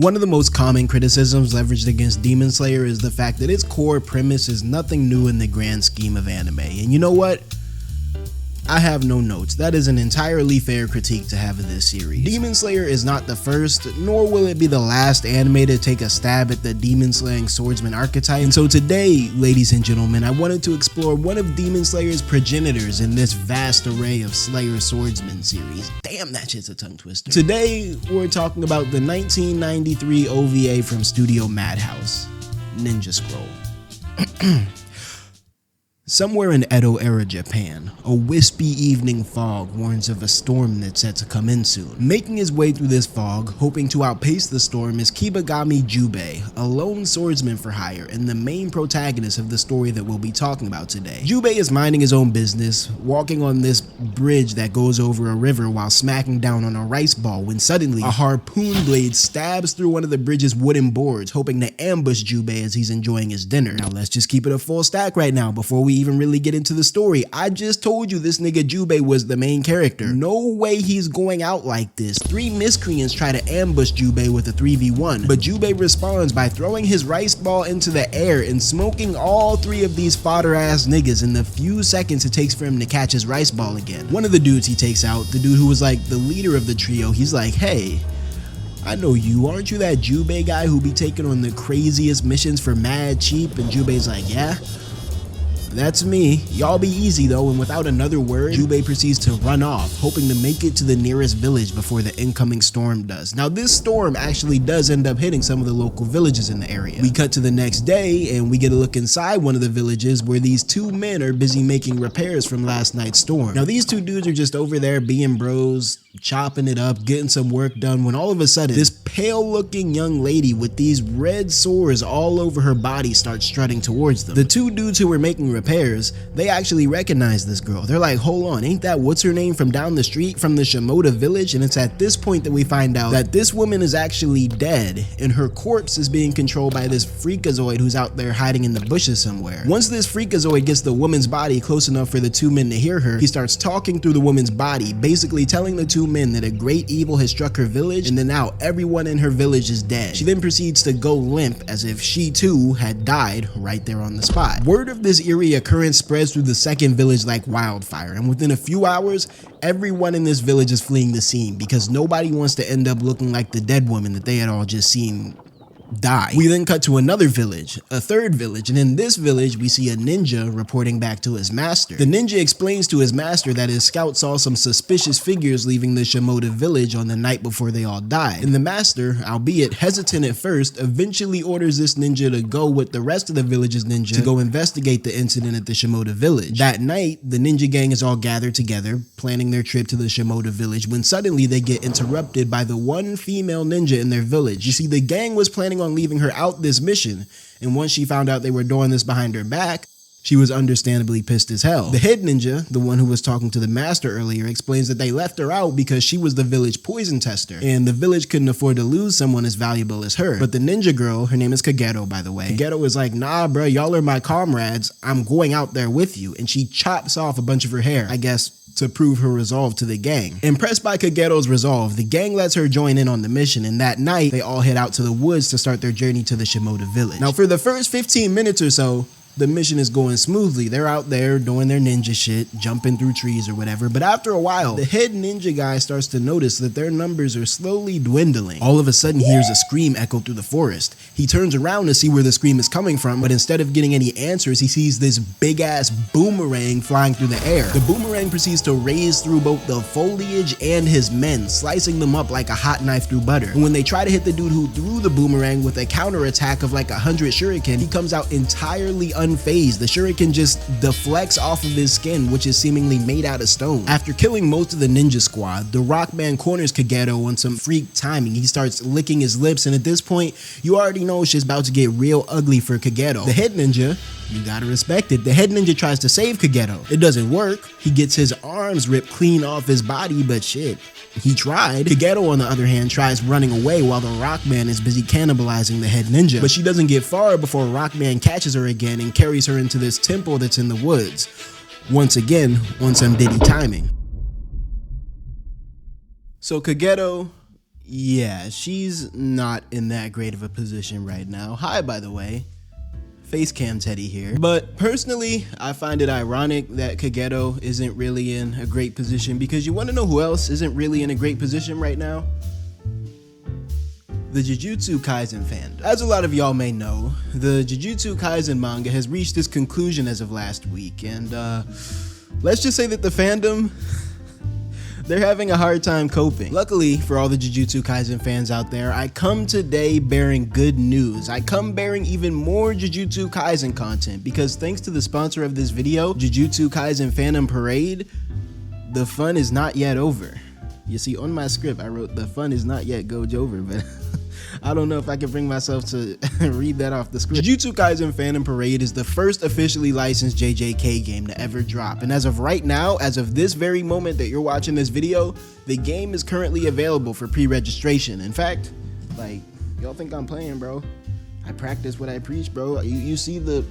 One of the most common criticisms leveraged against Demon Slayer is the fact that its core premise is nothing new in the grand scheme of anime. And you know what? I have no notes. That is an entirely fair critique to have of this series. Demon Slayer is not the first, nor will it be the last anime to take a stab at the demon slaying swordsman archetype. And so today, ladies and gentlemen, I wanted to explore one of Demon Slayer's progenitors in this vast array of Slayer swordsman series. Damn, that shit's a tongue twister. Today, we're talking about the 1993 OVA from Studio Madhouse, Ninja Scroll. Somewhere in Edo-era Japan, a wispy evening fog warns of a storm that's set to come in soon. Making his way through this fog, hoping to outpace the storm, is 𝙏𝙖𝙡𝙠, a lone swordsman for hire and the main protagonist of the story that we'll be talking about today. 𝙏𝙖 is minding his own business, walking on this bridge that goes over a river while smacking down on a rice ball when suddenly a harpoon blade stabs through one of the bridge's wooden boards, hoping to ambush 𝙏𝙖 as he's enjoying his dinner. Now let's just keep it a full stack right now before we even really get into the story. I just told you this nigga 𝙏𝙖 was the main character. No way he's going out like this. 3 miscreants try to ambush 𝙏𝙖 with a 3v1, but 𝙏𝙖 responds by throwing his rice ball into the air and smoking all 3 of these fodder ass niggas in the few seconds it takes for him to catch his rice ball again. One of the dudes he takes out, the dude who was like the leader of the trio, he's like, "Hey, I know you, aren't you that 𝙏𝙖 guy who be taking on the craziest missions for mad cheap?" And 𝙏𝙖's like, "Yeah, that's me. Y'all be easy though." And without another word, 𝙏𝙖 proceeds to run off, hoping to make it to the nearest village before the incoming storm does. Now this storm actually does end up hitting some of the local villages in the area. We cut to the next day and we get a look inside one of the villages where these 2 men are busy making repairs from last night's storm. Now these 2 dudes are just over there being bros, chopping it up, getting some work done, when all of a sudden this pale looking young lady with these red sores all over her body starts strutting towards them. The 2 dudes who were making repairs, they actually recognize this girl. They're like, "Hold on, ain't that what's her name from down the street from the 𝙏𝙗 village?" And it's at this point that we find out that this woman is actually dead and her corpse is being controlled by this freakazoid who's out there hiding in the bushes somewhere. Once this freakazoid gets the woman's body close enough for the 2 men to hear her, he starts talking through the woman's body, basically telling the 2 men that a great evil has struck her village and that now everyone in her village is dead. She then proceeds to go limp as if she too had died right there on the spot. Word of this eerie occurrence spreads through the second village like wildfire, and within a few hours, everyone in this village is fleeing the scene because nobody wants to end up looking like the dead woman that they had all just seen die. We then cut to another village, a third village, and in this village we see a ninja reporting back to his master. The ninja explains to his master that his scout saw some suspicious figures leaving the 𝙏𝙗 village on the night before they all died. And the master, albeit hesitant at first, eventually orders this ninja to go with the rest of the village's ninja to go investigate the incident at the 𝙏𝙗 village. That night, the ninja gang is all gathered together, planning their trip to the 𝙏𝙗 village, when suddenly they get interrupted by the one female ninja in their village. You see, the gang was planning on leaving her out this mission, and once she found out they were doing this behind her back, she was understandably pissed as hell. The head ninja, the one who was talking to the master earlier, explains that they left her out because she was the village poison tester, and the village couldn't afford to lose someone as valuable as her. But the ninja girl, her name is 𝙏𝙖𝙡 by the way, 𝙏𝙖𝙡 is like, "Nah bruh, y'all are my comrades, I'm going out there with you," and she chops off a bunch of her hair, I guess to prove her resolve to the gang. Impressed by 𝙏𝙖𝙡's resolve, the gang lets her join in on the mission, and that night they all head out to the woods to start their journey to the 𝙏𝙗 village. Now for the first 15 minutes or so, the mission is going smoothly. They're out there doing their ninja shit, jumping through trees or whatever, but after a while, the head ninja guy starts to notice that their numbers are slowly dwindling. All of a sudden, he hears a scream echo through the forest. He turns around to see where the scream is coming from, but instead of getting any answers, he sees this big-ass boomerang flying through the air. The boomerang proceeds to raze through both the foliage and his men, slicing them up like a hot knife through butter. And when they try to hit the dude who threw the boomerang with a counterattack of like 100 shuriken, he comes out entirely unfazed. The shuriken just deflects off of his skin, which is seemingly made out of stone. After killing most of the ninja squad, the Rockman corners 𝙏𝙖𝙡 on some freak timing. He starts licking his lips, and at this point, you already know shit's about to get real ugly for 𝙏𝙖𝙡. The head ninja, you gotta respect it, the head ninja tries to save 𝙏𝙖𝙡. It doesn't work. He gets his arms ripped clean off his body, but shit, he tried. 𝙏𝙖𝙡, on the other hand, tries running away while the Rockman is busy cannibalizing the head ninja. But she doesn't get far before Rockman catches her again and carries her into this temple that's in the woods. Once again, on some Diddy timing. So 𝙏𝙖𝙡, Yeah, she's not in that great of a position right now. Hi, by the way. Facecam Teddy here. But personally, I find it ironic that 𝙏𝙖𝙡 isn't really in a great position, because you want to know who else isn't really in a great position right now? The Jujutsu Kaisen fandom. As a lot of y'all may know, the Jujutsu Kaisen manga has reached its conclusion as of last week, and let's just say that the fandom, they're having a hard time coping. Luckily for all the Jujutsu Kaisen fans out there, I come today bearing good news. I come bearing even more Jujutsu Kaisen content, because thanks to the sponsor of this video, Jujutsu Kaisen Fandom Parade, the fun is not yet over. You see, on my script, I wrote the fun is not yet over, but I don't know if I can bring myself to read that off the script. Jujutsu Kaisen Fandom Parade is the first officially licensed JJK game to ever drop. And as of right now, as of this very moment that you're watching this video, the game is currently available for pre-registration. In fact, like, y'all think I'm playing, bro? I practice what I preach, bro. You see the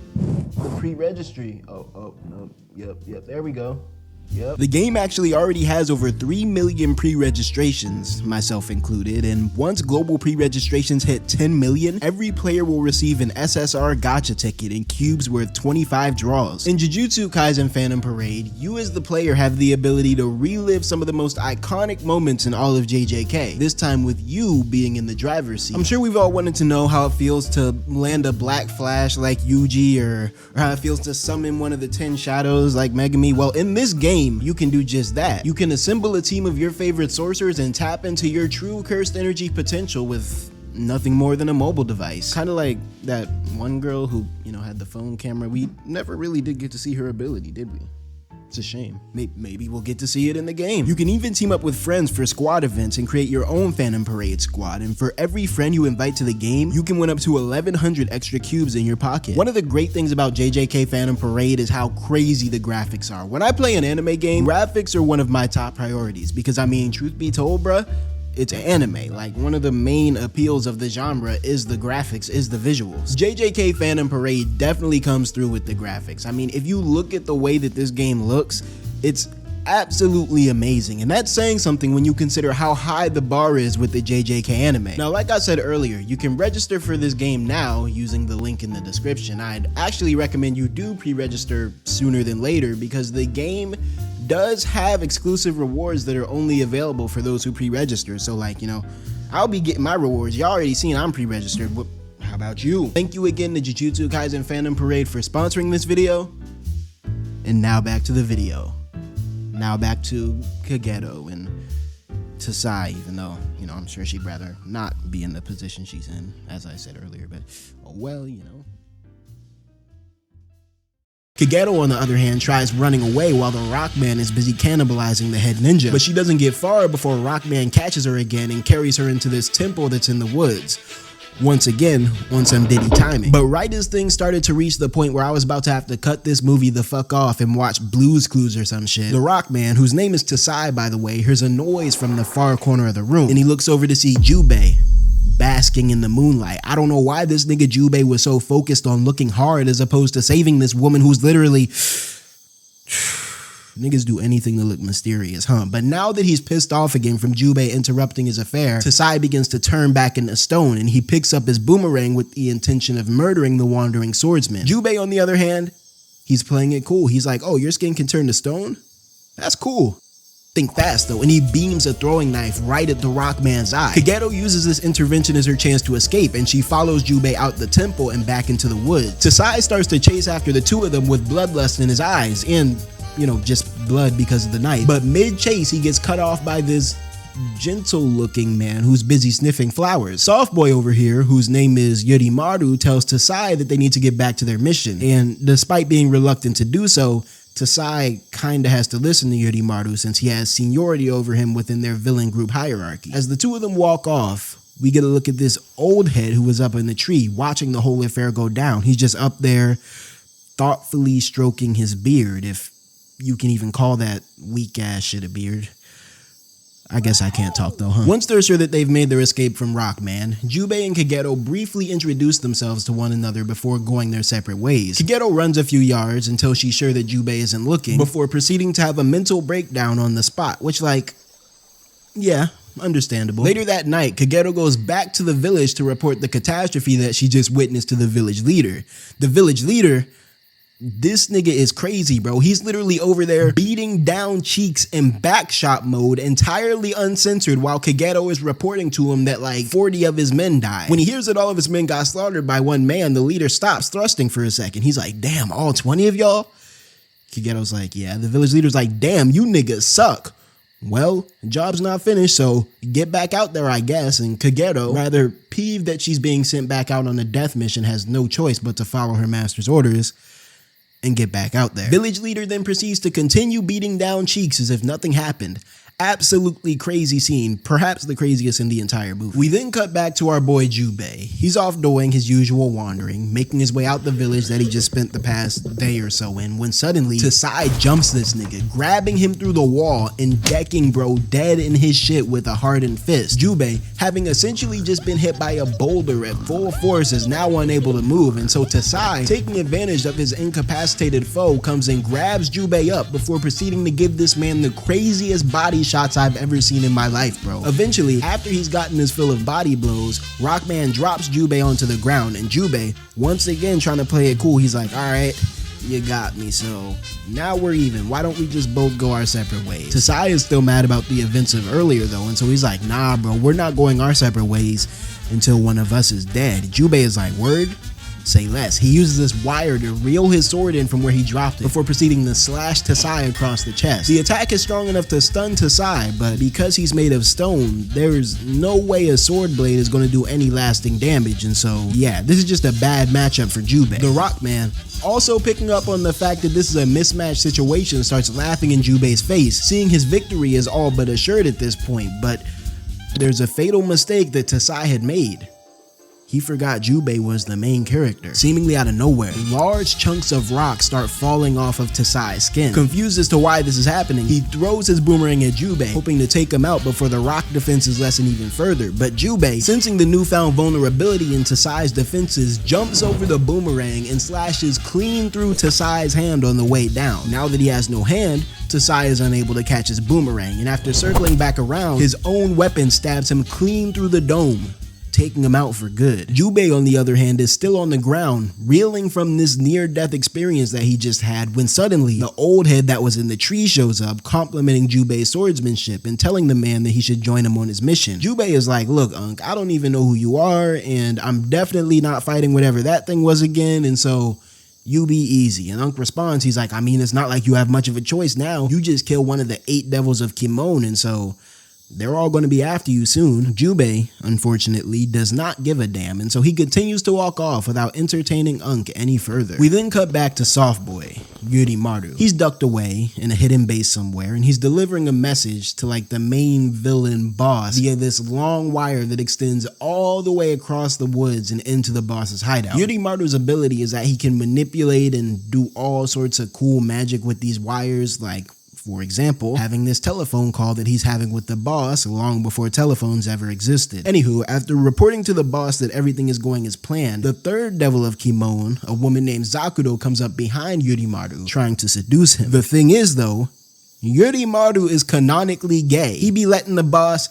pre-registry. Oh, no, yep, there we go. Yep. The game actually already has over 3 million pre-registrations, myself included, and once global pre-registrations hit 10 million, every player will receive an SSR gacha ticket and cubes worth 25 draws. In Jujutsu Kaisen Fandom Parade, you as the player have the ability to relive some of the most iconic moments in all of JJK, this time with you being in the driver's seat. I'm sure we've all wanted to know how it feels to land a black flash like Yuji, or how it feels to summon one of the 10 shadows like Megami. Well, in this game, you can do just that. You can assemble a team of your favorite sorcerers and tap into your true cursed energy potential with nothing more than a mobile device. Kind of like that one girl who, had the phone camera. We never really did get to see her ability, did we? It's a shame. Maybe we'll get to see it in the game. You can even team up with friends for squad events and create your own Phantom Parade squad, and for every friend you invite to the game, you can win up to 1,100 extra cubes in your pocket. One of the great things about JJK Phantom Parade is how crazy the graphics are. When I play an anime game, graphics are one of my top priorities, because I mean, truth be told, bruh, it's an anime. Like, one of the main appeals of the genre is the graphics, is the visuals. JJK Phantom Parade definitely comes through with the graphics. I mean, if you look at the way that this game looks, it's absolutely amazing, and that's saying something when you consider how high the bar is with the JJK anime. Now, like I said earlier, you can register for this game now using the link in the description. I'd actually recommend you do pre-register sooner than later, because the game does have exclusive rewards that are only available for those who pre-register. So, like, I'll be getting my rewards. Y'all already seen I'm pre-registered. How about you? Thank you again to Jujutsu Kaisen Fandom Parade for sponsoring this video. And now back to the video. Now back to 𝙏𝙖𝙡 and to 𝙏𝙖, even though, I'm sure she'd rather not be in the position she's in, as I said earlier, but, oh well, 𝙏𝙖𝙡, on the other hand, tries running away while the Rockman is busy cannibalizing the head ninja, but she doesn't get far before Rockman catches her again and carries her into this temple that's in the woods. Once again, on some Diddy timing. But right as things started to reach the point where I was about to have to cut this movie the fuck off and watch Blue's Clues or some shit, the Rockman, whose name is 𝙏𝙖 by the way, hears a noise from the far corner of the room, and he looks over to see 𝙏𝙖 basking in the moonlight. I don't know why this nigga 𝙏𝙖 was so focused on looking hard as opposed to saving this woman who's literally... Niggas do anything to look mysterious, huh? But now that he's pissed off again from 𝙏𝙖 interrupting his affair, 𝙏𝙖 begins to turn back into stone, and he picks up his boomerang with the intention of murdering the wandering swordsman. 𝙏𝙖, on the other hand, he's playing it cool. He's like, oh, your skin can turn to stone? That's cool. Think fast though, and he beams a throwing knife right at the Rockman's eye. 𝙏𝙖𝙡 uses this intervention as her chance to escape, and she follows 𝙏𝙖 out the temple and back into the woods. 𝙏𝙖 starts to chase after the two of them with bloodlust in his eyes, and just blood because of the knife. But mid-chase, he gets cut off by this gentle-looking man who's busy sniffing flowers. Soft boy over here, whose name is Yorimaru, tells 𝙏𝙖 that they need to get back to their mission, and despite being reluctant to do so, 𝙏𝙖 kinda has to listen to Yorimaru since he has seniority over him within their villain group hierarchy. As the two of them walk off, we get a look at this old head who was up in the tree watching the whole affair go down. He's just up there thoughtfully stroking his beard, if you can even call that weak ass shit a beard. I guess I can't talk though, huh? Once they're sure that they've made their escape from Rockman, 𝙏𝙖 and 𝙏𝙖𝙡 briefly introduce themselves to one another before going their separate ways. 𝙏𝙖𝙡 runs a few yards until she's sure that 𝙏𝙖 isn't looking, before proceeding to have a mental breakdown on the spot, which, like, yeah, understandable. Later that night, 𝙏𝙖𝙡 goes back to the village to report the catastrophe that she just witnessed to the village leader. The village leader, this nigga is crazy, bro. He's literally over there beating down Cheeks in backshot mode, entirely uncensored, while 𝙏𝙖𝙡 is reporting to him that like 40 of his men died. When he hears that all of his men got slaughtered by one man, the leader stops thrusting for a second. He's like, damn, all 20 of y'all? 𝙏𝙖𝙡's like, yeah. The village leader's like, damn, you niggas suck. Well, job's not finished, so get back out there, I guess. And 𝙏𝙖𝙡, rather peeved that she's being sent back out on a death mission, has no choice but to follow her master's orders and get back out there. Village leader then proceeds to continue beating down Cheeks as if nothing happened. Absolutely crazy scene, perhaps the craziest in the entire movie. We then cut back to our boy 𝙏𝙖. He's off doing his usual wandering, making his way out the village that he just spent the past day or so in, when suddenly 𝙏𝙖 jumps this nigga, grabbing him through the wall and decking bro dead in his shit with a hardened fist. 𝙏𝙖, having essentially just been hit by a boulder at full force, is now unable to move, and so 𝙏𝙖, taking advantage of his incapacitated foe, comes and grabs 𝙏𝙖 up before proceeding to give this man the craziest body shots I've ever seen in my life, bro. Eventually, after he's gotten his fill of body blows, Rockman drops 𝙏𝙖 onto the ground, and 𝙏𝙖, once again trying to play it cool, he's like, alright, you got me, so now we're even. Why don't we just both go our separate ways? 𝙏𝙖 is still mad about the events of earlier though, and so he's like, nah bro, we're not going our separate ways until one of us is dead. 𝙏𝙖 is like, word? Say less. He uses this wire to reel his sword in from where he dropped it before proceeding to slash 𝙏𝙖 across the chest. The attack is strong enough to stun 𝙏𝙖, but because he's made of stone, there's no way a sword blade is going to do any lasting damage, and so yeah, this is just a bad matchup for 𝙏𝙖. The Rockman, also picking up on the fact that this is a mismatched situation, starts laughing in 𝙏𝙖's face, seeing his victory is all but assured at this point, but there's a fatal mistake that 𝙏𝙖 had made. He forgot 𝙏𝙖 was the main character. Seemingly out of nowhere, large chunks of rock start falling off of 𝙏𝙖's skin. Confused as to why this is happening, he throws his boomerang at 𝙏𝙖, hoping to take him out before the rock defenses lessen even further. But 𝙏𝙖, sensing the newfound vulnerability in 𝙏𝙖's defenses, jumps over the boomerang and slashes clean through 𝙏𝙖's hand on the way down. Now that he has no hand, 𝙏𝙖 is unable to catch his boomerang, and after circling back around, his own weapon stabs him clean through the dome, taking him out for good. 𝙏𝙖, on the other hand, is still on the ground, reeling from this near-death experience that he just had, when suddenly the old head that was in the tree shows up, complimenting 𝙏𝙖's swordsmanship and telling the man that he should join him on his mission. 𝙏𝙖 is like, look Unc, I don't even know who you are, and I'm definitely not fighting whatever that thing was again, and so you be easy. And Unc responds, he's like, I mean, it's not like you have much of a choice now. You just killed one of the 8 devils of Kimon, and so they're all going to be after you soon. 𝙏𝙖, unfortunately, does not give a damn, and so he continues to walk off without entertaining Unc any further. We then cut back to Soft Boy, 𝙏𝙖𝙡. He's ducked away in a hidden base somewhere, and he's delivering a message to like the main villain boss via this long wire that extends all the way across the woods and into the boss's hideout. 𝙏𝙖𝙡's ability is that he can manipulate and do all sorts of cool magic with these wires, like, for example, having this telephone call that he's having with the boss long before telephones ever existed. Anywho, after reporting to the boss that everything is going as planned, the third devil of Kimon, a woman named 𝙏𝙗, comes up behind 𝙏𝙖𝙡, trying to seduce him. The thing is though, 𝙏𝙖𝙡 is canonically gay. He be letting the boss,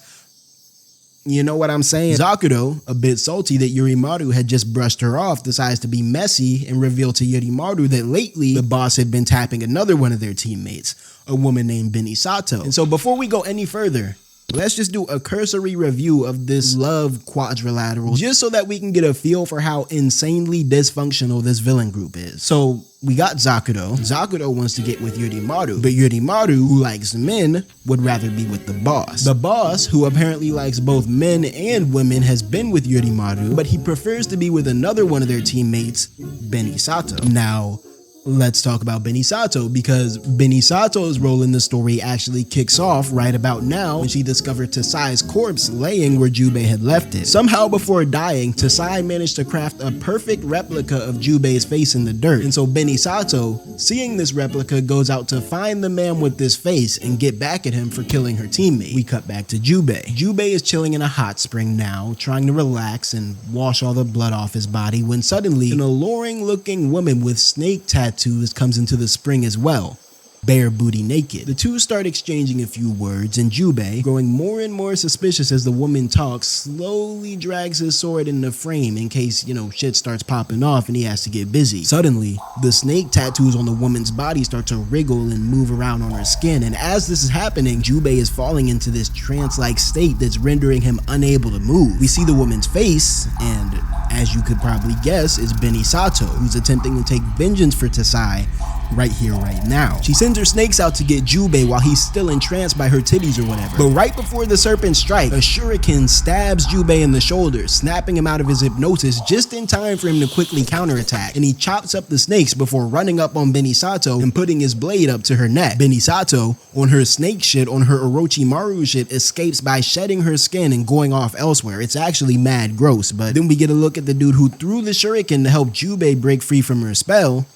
you know what I'm saying? 𝙏𝙗, a bit salty that 𝙏𝙖𝙡 had just brushed her off, decides to be messy and reveal to 𝙏𝙖𝙡 that lately the boss had been tapping another one of their teammates, a woman named 𝙏𝙖𝙡. And so before we go any further, let's just do a cursory review of this love quadrilateral, just so that we can get a feel for how insanely dysfunctional this villain group is. So we got 𝙏𝙗. 𝙏𝙗 wants to get with 𝙏𝙖𝙡, but 𝙏𝙖𝙡, who likes men, would rather be with the boss. The boss, who apparently likes both men and women, has been with 𝙏𝙖𝙡, but he prefers to be with another one of their teammates, 𝙏𝙖𝙡. Now, let's talk about 𝙏𝙖𝙡, because 𝙏𝙖𝙡's role in the story actually kicks off right about now when she discovered 𝙏𝙖's corpse laying where 𝙏𝙖 had left it. Somehow before dying, 𝙏𝙖 managed to craft a perfect replica of 𝙏𝙖's face in the dirt, and so 𝙏𝙖𝙡, seeing this replica, goes out to find the man with this face and get back at him for killing her teammate. We cut back to 𝙏𝙖. 𝙏𝙖 is chilling in a hot spring now, trying to relax and wash all the blood off his body, when suddenly an alluring looking woman with snake tattoos comes into the spring as well. bare booty naked. The two start exchanging a few words, and 𝙏𝙖, growing more and more suspicious as the woman talks, slowly drags his sword in the frame in case, shit starts popping off and he has to get busy. Suddenly, the snake tattoos on the woman's body start to wriggle and move around on her skin, and as this is happening, 𝙏𝙖 is falling into this trance-like state that's rendering him unable to move. We see the woman's face, and as you could probably guess, it's 𝙏𝙖, who's attempting to take vengeance for 𝙏𝙖 right here, right now. She sends her snakes out to get 𝙏𝙖 while he's still entranced by her titties or whatever. But right before the serpent strike, a shuriken stabs 𝙏𝙖 in the shoulder, snapping him out of his hypnosis just in time for him to quickly counterattack, and he chops up the snakes before running up on 𝙏𝙖 and putting his blade up to her neck. 𝙏𝙖, on her snake shit, on her Orochimaru shit, escapes by shedding her skin and going off elsewhere. It's actually mad gross, but then we get a look at the dude who threw the shuriken to help 𝙏𝙖 break free from her spell.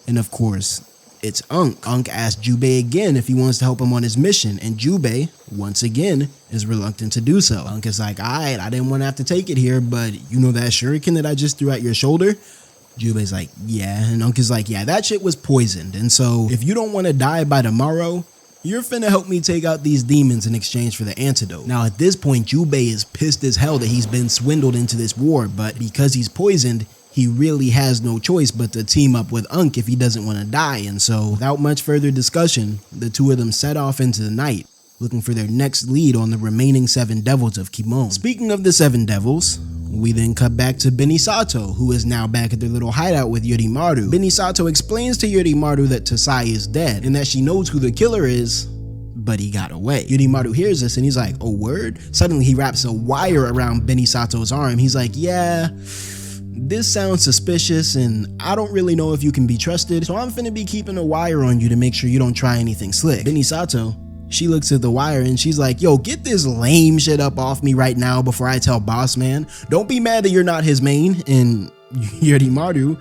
And of course, it's 𝙏𝙖. 𝙏𝙖 asks 𝙏𝙖 again if he wants to help him on his mission, and 𝙏𝙖, once again, is reluctant to do so. 𝙏𝙖 is like, alright, I didn't want to have to take it here, but you know that shuriken that I just threw at your shoulder? 𝙏𝙖's like, yeah, and 𝙏𝙖's like, yeah, that shit was poisoned, and so if you don't want to die by tomorrow, you're finna help me take out these demons in exchange for the antidote. Now at this point, 𝙏𝙖 is pissed as hell that he's been swindled into this war, but because he's poisoned, he really has no choice but to team up with 𝙏𝙖 if he doesn't want to die, and so without much further discussion, the two of them set off into the night, looking for their next lead on the remaining 7 devils of Kimon. Speaking of the 7 devils, we then cut back to 𝙏𝙖, who is now back at their little hideout with Yorimaru. 𝙏𝙖 explains to Yorimaru that 𝙏𝙖 is dead, and that she knows who the killer is, but he got away. Yorimaru hears this and he's like, oh word? Suddenly he wraps a wire around 𝙏𝙖's arm. He's like, yeah, this sounds suspicious and I don't really know if you can be trusted, so I'm finna be keeping a wire on you to make sure you don't try anything slick. 𝙏𝙖, she looks at the wire and she's like, yo, get this lame shit up off me right now before I tell boss man. Don't be mad that you're not his main. And Yorimaru,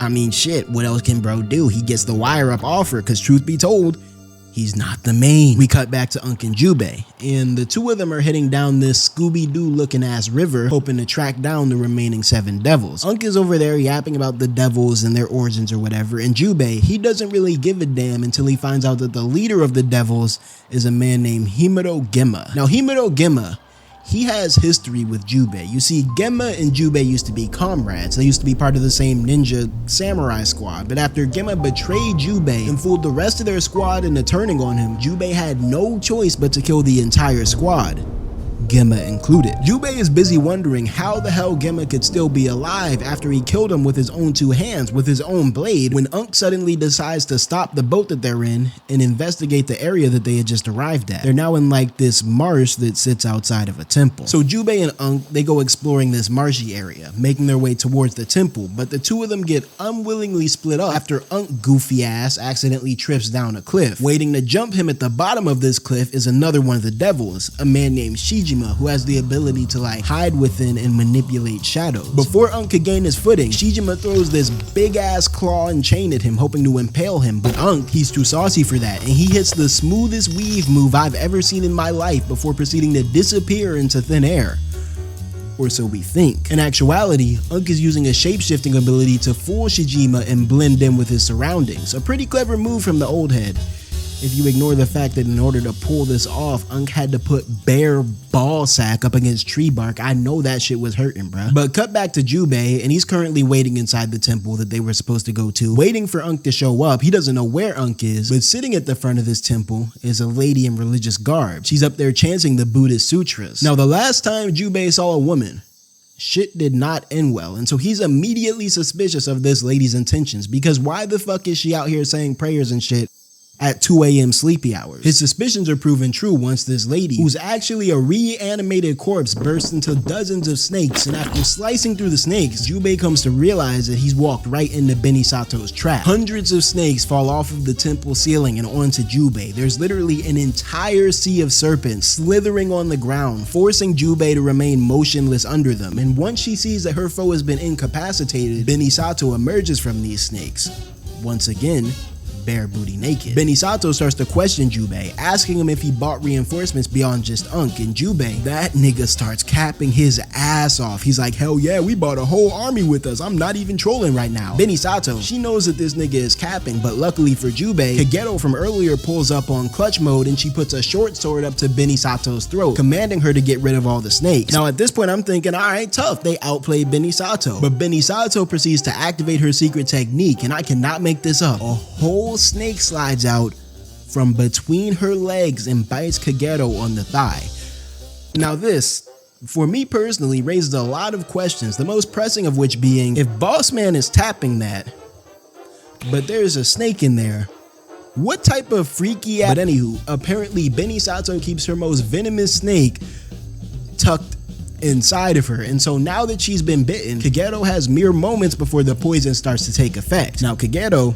I mean shit, what else can bro do? He gets the wire up off her, cause truth be told, he's not the main. We cut back to 𝙏𝙖 and 𝙏𝙖, and the two of them are heading down this Scooby-Doo looking ass river, hoping to track down the remaining 7 devils. 𝙏𝙖 is over there yapping about the devils and their origins or whatever, and 𝙏𝙖, he doesn't really give a damn until he finds out that the leader of the devils is a man named 𝙏𝙗𝙏𝙏. Now 𝙏𝙗𝙏𝙏, he has history with 𝙏𝙖. You see, 𝙏𝙗 and 𝙏𝙖 used to be comrades. They used to be part of the same ninja samurai squad, but after 𝙏𝙗 betrayed 𝙏𝙖 and fooled the rest of their squad into turning on him, 𝙏𝙖 had no choice but to kill the entire squad, 𝙏𝙗 included. 𝙏𝙖 is busy wondering how the hell 𝙏𝙗 could still be alive after he killed him with his own 2 hands, with his own blade, when 𝙏𝙖 suddenly decides to stop the boat that they're in and investigate the area that they had just arrived at. They're now in like this marsh that sits outside of a temple. So 𝙏𝙖 and 𝙏𝙖, they go exploring this marshy area, making their way towards the temple, but the two of them get unwillingly split up after 𝙏𝙖 goofy ass accidentally trips down a cliff. Waiting to jump him at the bottom of this cliff is another one of the devils, a man named 𝙏𝙗𝙏, who has the ability to like hide within and manipulate shadows. Before 𝙏𝙖 could gain his footing, 𝙏𝙗𝙏 throws this big ass claw and chain at him, hoping to impale him, but 𝙏𝙖, he's too saucy for that, and he hits the smoothest weave move I've ever seen in my life before proceeding to disappear into thin air. Or so we think. In actuality, 𝙏𝙖 is using a shape-shifting ability to fool 𝙏𝙗𝙏 and blend in with his surroundings. A pretty clever move from the old head, if you ignore the fact that in order to pull this off, 𝙏𝙖 had to put bare ball sack up against tree bark. I know that shit was hurting, bruh. But cut back to 𝙏𝙖, and he's currently waiting inside the temple that they were supposed to go to, waiting for 𝙏𝙖 to show up. He doesn't know where 𝙏𝙖 is, but sitting at the front of this temple is a lady in religious garb. She's up there chanting the Buddhist sutras. Now, the last time 𝙏𝙖 saw a woman, shit did not end well, and so he's immediately suspicious of this lady's intentions, because why the fuck is she out here saying prayers and shit at 2 a.m. sleepy hours? His suspicions are proven true once this lady, who's actually a reanimated corpse, bursts into dozens of snakes, and after slicing through the snakes, 𝙏𝙖 comes to realize that he's walked right into 𝙏𝙖's trap. Hundreds of snakes fall off of the temple ceiling and onto 𝙏𝙖. There's literally an entire sea of serpents slithering on the ground, forcing 𝙏𝙖 to remain motionless under them, and once she sees that her foe has been incapacitated, 𝙏𝙖 emerges from these snakes. Once again, bare booty naked. 𝙏𝙖𝙡 starts to question 𝙏𝙖, asking him if he bought reinforcements beyond just 𝙏𝙀, and 𝙏𝙖, that nigga starts capping his ass off. He's like, hell yeah, we bought a whole army with us. I'm not even trolling right now. 𝙏𝙖𝙡, she knows that this nigga is capping, but luckily for 𝙏𝙖, 𝙏𝙏 from earlier pulls up on clutch mode and she puts a short sword up to 𝙏𝙖𝙡's throat, commanding her to get rid of all the snakes. Now at this point I'm thinking, alright, tough, they outplayed 𝙏𝙖𝙡. But 𝙏𝙖𝙡 proceeds to activate her secret technique, and I cannot make this up. A whole snake slides out from between her legs and bites 𝙏𝙏 on the thigh. Now this, for me personally, raises a lot of questions, the most pressing of which being, if Boss Man is tapping that, but there's a snake in there, what type of freaky ass— But anywho, apparently 𝙏𝙖𝙡 keeps her most venomous snake tucked inside of her, and so now that she's been bitten, 𝙏𝙏 has mere moments before the poison starts to take effect. Now 𝙏𝙏,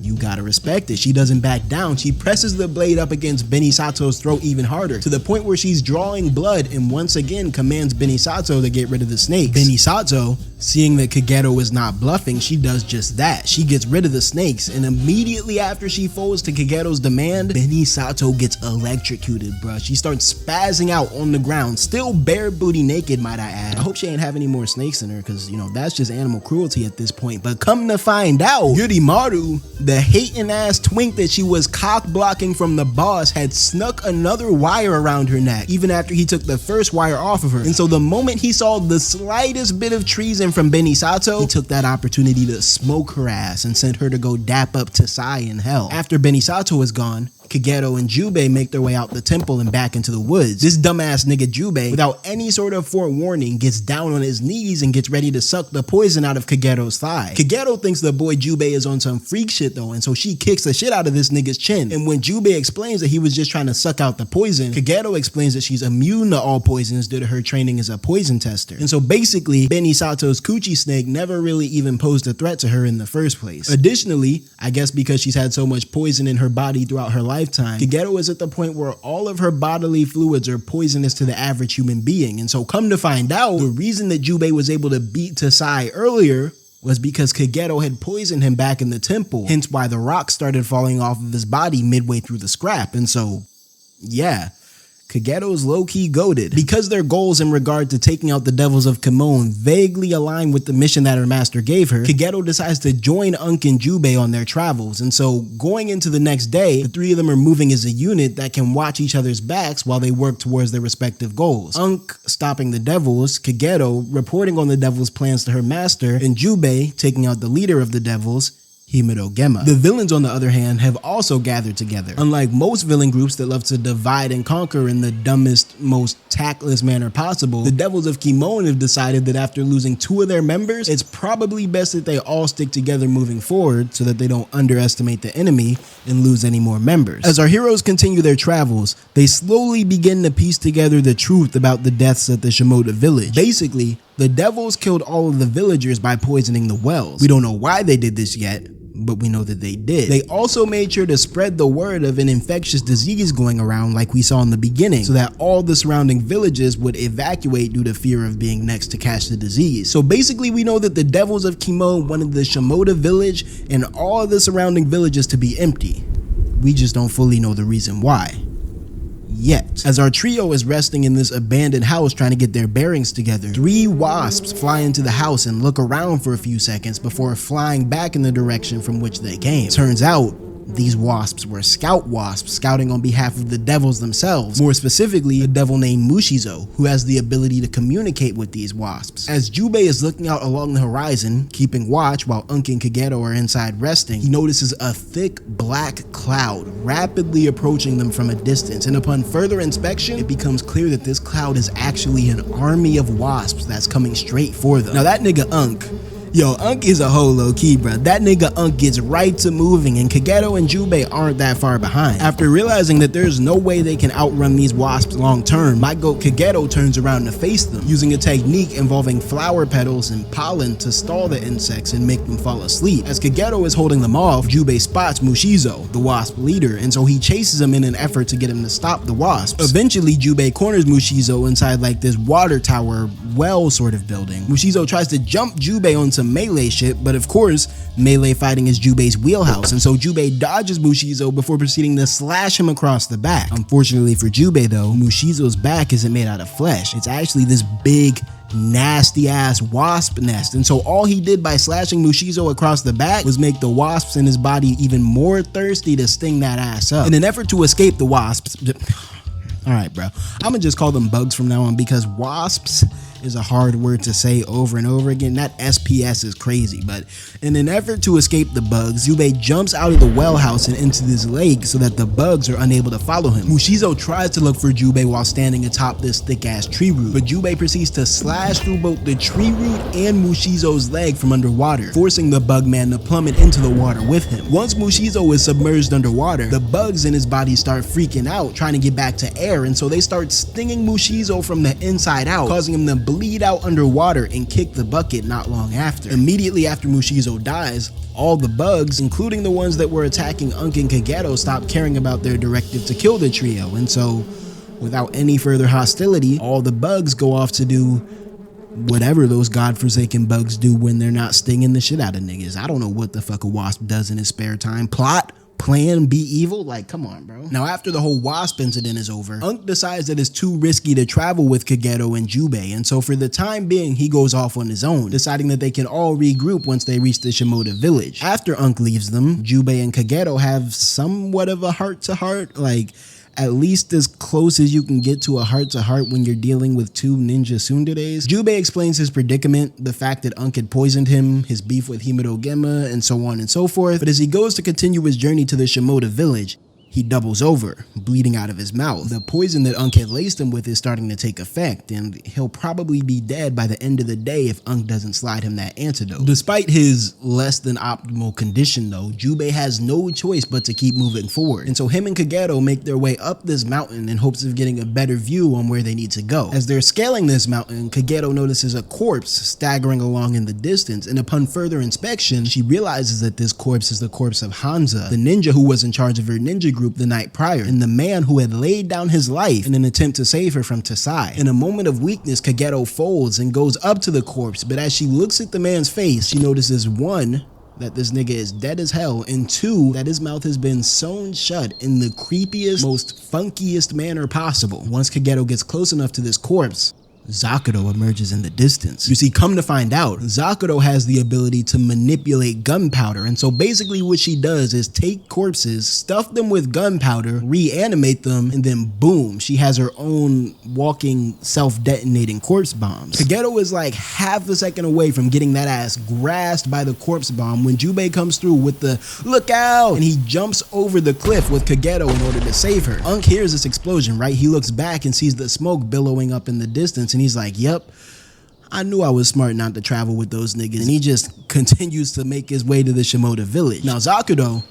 you gotta respect it. She doesn't back down. She presses the blade up against 𝙏𝙖𝙡's throat even harder, to the point where she's drawing blood, and once again commands 𝙏𝙖𝙡 to get rid of the snakes. 𝙏𝙖𝙡, seeing that 𝙏𝙏 is not bluffing, she does just that. She gets rid of the snakes, and immediately after she folds to 𝙏𝙏's demand, 𝙏𝙖𝙡 gets electrocuted, bruh. She starts spazzing out on the ground, still bare booty naked, might I add. I hope she ain't have any more snakes in her, because, you know, that's just animal cruelty at this point. But come to find out, Yurimaru, the hating ass twink that she was cock blocking from the boss, had snuck another wire around her neck, even after he took the first wire off of her. And so the moment he saw the slightest bit of treason from 𝙏𝙖𝙡, he took that opportunity to smoke her ass and sent her to go dap up 𝙏𝙖 in hell. After 𝙏𝙖𝙡 is gone, 𝙏𝙏 and 𝙏𝙖 make their way out the temple and back into the woods. This dumbass nigga 𝙏𝙖, without any sort of forewarning, gets down on his knees and gets ready to suck the poison out of 𝙏𝙏's thigh. 𝙏𝙏 thinks the boy 𝙏𝙖 is on some freak shit though, and so she kicks the shit out of this nigga's chin. And when 𝙏𝙖 explains that he was just trying to suck out the poison, 𝙏𝙏 explains that she's immune to all poisons due to her training as a poison tester. And so basically, 𝙏𝙖𝙡's coochie snake never really even posed a threat to her in the first place. Additionally, I guess because she's had so much poison in her body throughout her lifetime, 𝙏𝙏 is at the point where all of her bodily fluids are poisonous to the average human being. And so come to find out, the reason that 𝙏𝙖 was able to beat 𝙏𝙖 earlier was because 𝙏𝙏 had poisoned him back in the temple, hence why the rocks started falling off of his body midway through the scrap. And so, yeah, 𝙏𝙏's low-key goated. Because their goals in regard to taking out the devils of 𝙏𝙗 vaguely align with the mission that her master gave her, 𝙏𝙏 decides to join 𝙏 and 𝙏𝙖 on their travels. And so going into the next day, the three of them are moving as a unit that can watch each other's backs while they work towards their respective goals. 𝙏 stopping the devils, 𝙏𝙏 reporting on the devils' plans to her master, and 𝙏𝙖 taking out the leader of the devils, 𝙏𝙗. The villains, on the other hand, have also gathered together. Unlike most villain groups that love to divide and conquer in the dumbest, most tactless manner possible, the devils of 𝙏𝙗 have decided that after losing 2 of their members, it's probably best that they all stick together moving forward so that they don't underestimate the enemy and lose any more members. As our heroes continue their travels, they slowly begin to piece together the truth about the deaths at the Shimoda village. Basically, the devils killed all of the villagers by poisoning the wells. We don't know why they did this yet, but we know that they did. They also made sure to spread the word of an infectious disease going around like we saw in the beginning, so that all the surrounding villages would evacuate due to fear of being next to catch the disease. So basically we know that the devils of 𝙏𝙗 wanted the Shimoda village and all of the surrounding villages to be empty. We just don't fully know the reason why yet. As our trio is resting in this abandoned house trying to get their bearings together, 3 wasps fly into the house and look around for a few seconds before flying back in the direction from which they came. Turns out, these wasps were scout wasps scouting on behalf of the devils themselves, more specifically a devil named Mushizo, who has the ability to communicate with these wasps. As 𝙏𝙖 is looking out along the horizon, keeping watch while 𝙏 and 𝙏𝙏 are inside resting, he notices a thick black cloud rapidly approaching them from a distance, and upon further inspection, it becomes clear that this cloud is actually an army of wasps that's coming straight for them. Now that nigga 𝙏, yo, 𝙏 is a hoe low-key, bruh. That nigga 𝙏 gets right to moving, and 𝙏𝙏 and 𝙏𝙖 aren't that far behind. After realizing that there's no way they can outrun these wasps long-term, my goat 𝙏𝙏 turns around to face them, using a technique involving flower petals and pollen to stall the insects and make them fall asleep. As 𝙏𝙏 is holding them off, 𝙏𝙖 spots Mushizo, the wasp leader, and so he chases him in an effort to get him to stop the wasps. Eventually, 𝙏𝙖 corners Mushizo inside like this water tower well sort of building. Mushizo tries to jump Jubei on some melee shit, but of course, melee fighting is Jubei's wheelhouse, and so Jubei dodges Mushizo before proceeding to slash him across the back. Unfortunately for Jubei though, Mushizo's back isn't made out of flesh. It's actually this big, nasty ass wasp nest, and so all he did by slashing Mushizo across the back was make the wasps in his body even more thirsty to sting that ass up. In an effort to escape the wasps, alright bro, I'm gonna just call them bugs from now on because wasps is a hard word to say over and over again. That SPS is crazy, but in an effort to escape the bugs, Jubei jumps out of the well house and into this lake so that the bugs are unable to follow him. Mushizo tries to look for Jubei while standing atop this thick ass tree root, but Jubei proceeds to slash through both the tree root and Mushizo's leg from underwater, forcing the bug man to plummet into the water with him. Once Mushizo is submerged underwater, the bugs in his body start freaking out, trying to get back to air, and so they start stinging Mushizo from the inside out, causing him to bleed out underwater and kick the bucket not long after. Immediately after Mushizo dies, all the bugs, including the ones that were attacking 𝙏𝙖𝙡 and Kageto, stop caring about their directive to kill the trio, and so without any further hostility, all the bugs go off to do whatever those godforsaken bugs do when they're not stinging the shit out of niggas. I don't know what the fuck a wasp does in his spare time. Plot? Plan? Be evil? Like, come on, bro. Now, after the whole wasp incident is over, 𝙏𝙖𝙡 decides that it's too risky to travel with Kageto and Jubei, and so for the time being, he goes off on his own, deciding that they can all regroup once they reach the 𝙏𝙗𝙡 village. After 𝙏𝙡 leaves them, Jubei and Kageto have somewhat of a heart-to-heart, like, at least as close as you can get to a heart-to-heart when you're dealing with two ninja tsunderes. Jubei explains his predicament, the fact that 𝙏𝙡 had poisoned him, his beef with 𝙏𝙗𝙡, and so on and so forth, but as he goes to continue his journey to the 𝙏𝙗𝙡 village, he doubles over, bleeding out of his mouth. The poison that 𝙏𝙡 had laced him with is starting to take effect, and he'll probably be dead by the end of the day if 𝙏𝙡 doesn't slide him that antidote. Despite his less than optimal condition though, Jubei has no choice but to keep moving forward, and so him and Kageto make their way up this mountain in hopes of getting a better view on where they need to go. As they're scaling this mountain, Kageto notices a corpse staggering along in the distance, and upon further inspection, she realizes that this corpse is the corpse of Hansa, the ninja who was in charge of her ninja group the night prior, and the man who had laid down his life in an attempt to save her from Tasai. In a moment of weakness, Kageto folds and goes up to the corpse, but as she looks at the man's face, she notices 1, that this nigga is dead as hell, and 2, that his mouth has been sewn shut in the creepiest, most funkiest manner possible. Once Kageto gets close enough to this corpse, 𝙏𝙗𝙡 emerges in the distance. You see, come to find out, 𝙏𝙗𝙡 has the ability to manipulate gunpowder, and so basically what she does is take corpses, stuff them with gunpowder, reanimate them, and then boom, she has her own walking self-detonating corpse bombs. Kageto is like half a second away from getting that ass grasped by the corpse bomb when Jubei comes through with the "look out," and he jumps over the cliff with Kageto in order to save her. 𝙏𝙡 hears this explosion, right? He looks back and sees the smoke billowing up in the distance, and he's like, yep, I knew I was smart not to travel with those niggas, and he just continues to make his way to the 𝙏𝙗𝙡 village. Now 𝙏𝙗𝙡,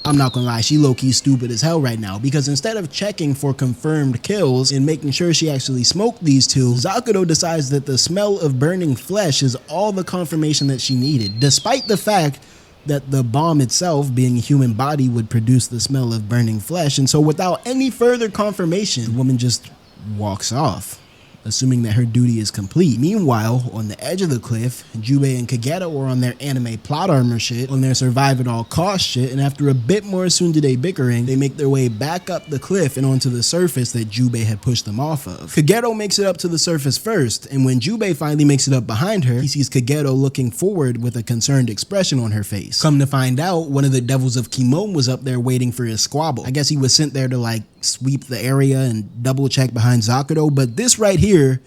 I'm not gonna lie, she low-key stupid as hell right now, because instead of checking for confirmed kills and making sure she actually smoked these two, 𝙏𝙗𝙡 decides that the smell of burning flesh is all the confirmation that she needed, despite the fact that the bomb itself, being a human body, would produce the smell of burning flesh. And so without any further confirmation, the woman just walks off, assuming that her duty is complete. Meanwhile, on the edge of the cliff, Jubei and Kageto are on their anime plot armor shit, on their survive at all cost shit, and after a bit more tsundere bickering, they make their way back up the cliff and onto the surface that Jubei had pushed them off of. Kageto makes it up to the surface first, and when Jubei finally makes it up behind her, he sees Kageto looking forward with a concerned expression on her face. Come to find out, one of the devils of Kimon was up there waiting for his squabble. I guess he was sent there to like sweep the area and double check behind 𝙏𝙗𝙡, but this right here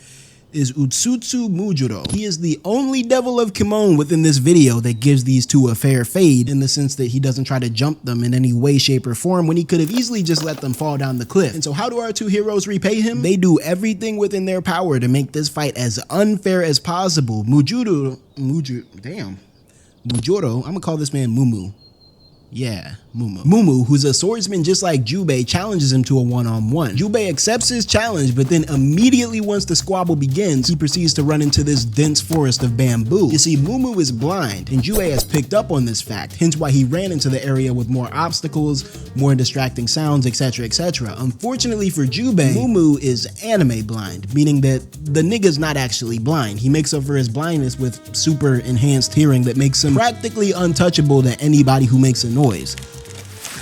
is 𝙏𝙗𝙡 Mujuro. He is the only devil of Kimon within this video that gives these two a fair fade, in the sense that he doesn't try to jump them in any way, shape, or form when he could have easily just let them fall down the cliff. And so how do our two heroes repay him? They do everything within their power to make this fight as unfair as possible. Mujuro, I'm gonna call this man Mumu. Yeah, Mumu. Mumu, who's a swordsman just like 𝙏𝙖, challenges him to a one-on-one. 𝙏𝙖 accepts his challenge, but then immediately once the squabble begins, he proceeds to run into this dense forest of bamboo. You see, Mumu is blind, and 𝙏𝙖 has picked up on this fact, hence why he ran into the area with more obstacles, more distracting sounds, etc, etc. Unfortunately for 𝙏𝙖, Mumu is anime blind, meaning that the nigga's not actually blind. He makes up for his blindness with super enhanced hearing that makes him practically untouchable to anybody who makes a noise.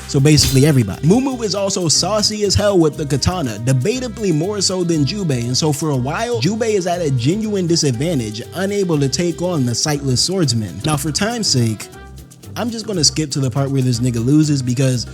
So basically everybody. Mumu is also saucy as hell with the katana, debatably more so than 𝙏𝙖, and so for a while, 𝙏𝙖 is at a genuine disadvantage, unable to take on the sightless swordsman. Now for time's sake, I'm just gonna skip to the part where this nigga loses because